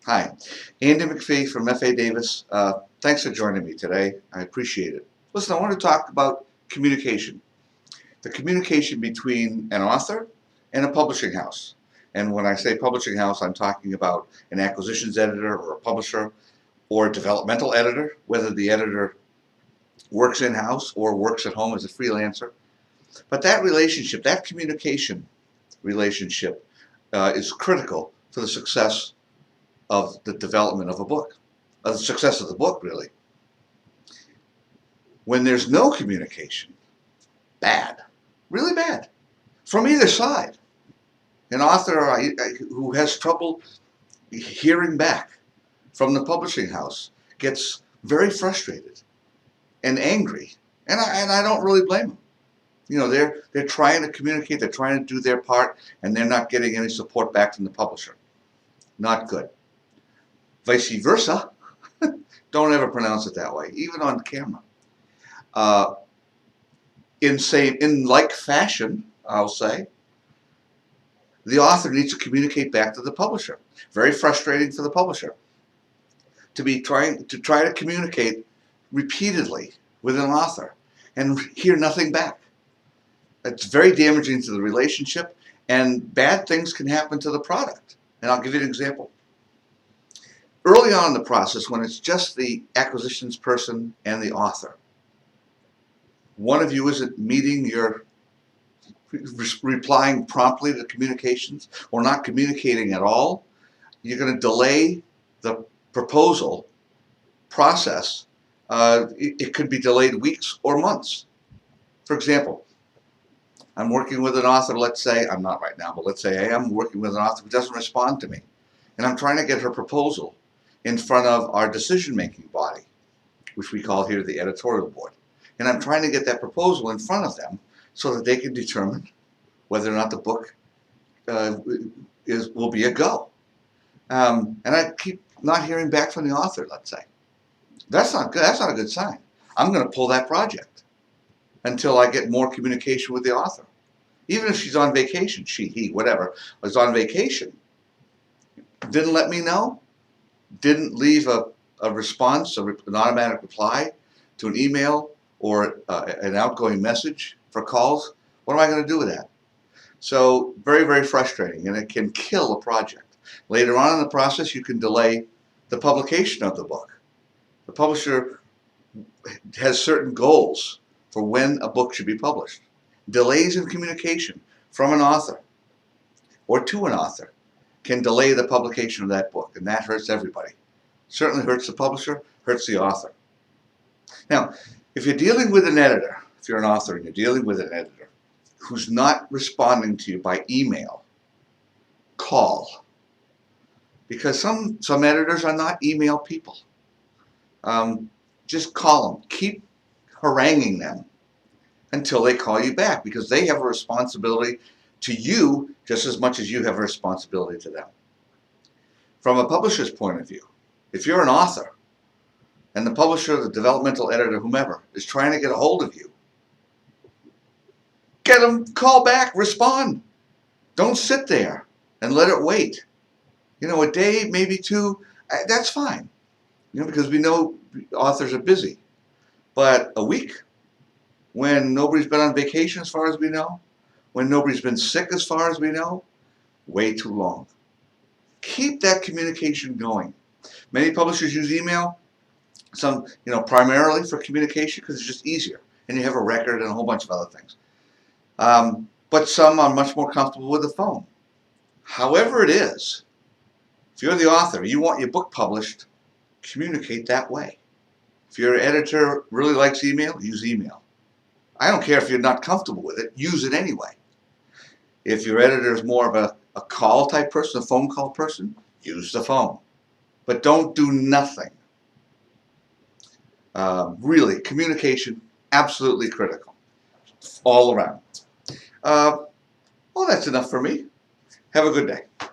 Hi, Andy McPhee from F.A. Davis. Thanks for joining me today. I appreciate it. Listen, I want to talk about communication, the communication between an author and a publishing house. And when I say publishing house, I'm talking about an acquisitions editor or a publisher or a developmental editor, whether the editor works in-house or works at home as a freelancer. But that relationship, that communication relationship, is critical for the success of the development of a book, of the success of the book, really. When there's no communication, bad, really bad, from either side. An author who has trouble hearing back from the publishing house gets very frustrated and angry, and I don't really blame them. You know, they're trying to communicate, they're trying to do their part, and they're not getting any support back from the publisher. Not good. Vice versa. Don't ever pronounce it that way, even on camera. Uh, in like fashion, I'll say, the author needs to communicate back to the publisher. Very frustrating for the publisher to be trying to communicate repeatedly with an author and hear nothing back. It's very damaging to the relationship, and bad things can happen to the product. And I'll give you an example. Early on in the process, when it's just the acquisitions person and the author, one of you isn't meeting your replying promptly to communications or not communicating at all, you're going to delay the proposal process. It could be delayed weeks or months. For example, I'm working with an author, let's say, I'm not right now, but let's say I am working with an author who doesn't respond to me. And I'm trying to get her proposal in front of our decision-making body, which we call here the editorial board. And I'm trying to get that proposal in front of them so that they can determine whether or not the book will be a go. And I keep not hearing back from the author, let's say. That's not good. That's not a good sign. I'm going to pull that project until I get more communication with the author. Even if she's on vacation, she, he, whatever, was on vacation, didn't let me know, didn't leave a response, an automatic reply to an email or an outgoing message for calls, what am I going to do with that? So very, very frustrating, and it can kill a project. Later on in the process, you can delay the publication of the book. The publisher has certain goals for when a book should be published. Delays in communication from an author or to an author can delay the publication of that book, and that hurts everybody. Certainly hurts the publisher, hurts the author. Now, if you're dealing with an editor, if you're an author and you're dealing with an editor who's not responding to you by email, call. Because some editors are not email people. Just call them. Keep haranguing them until they call you back, because they have a responsibility to you just as much as you have a responsibility to them. From a publisher's point of view, if you're an author and the publisher, the developmental editor, whomever, is trying to get a hold of you, get them, call back, respond. Don't sit there and let it wait. You know, a day, maybe two, that's fine. You know, because we know authors are busy. But a week, when nobody's been on vacation as far as we know, when nobody's been sick as far as we know, way too long. Keep that communication going. Many publishers use email, some, primarily for communication because it's just easier, and you have a record and a whole bunch of other things. But some are much more comfortable with the phone. However it is, if you're the author, you want your book published, communicate that way. If your editor really likes email, use email. I don't care if you're not comfortable with it, use it anyway. If your editor is more of a call type person, a phone call person, use the phone. But don't do nothing. Really, communication, absolutely critical, all around. Well, that's enough for me. Have a good day.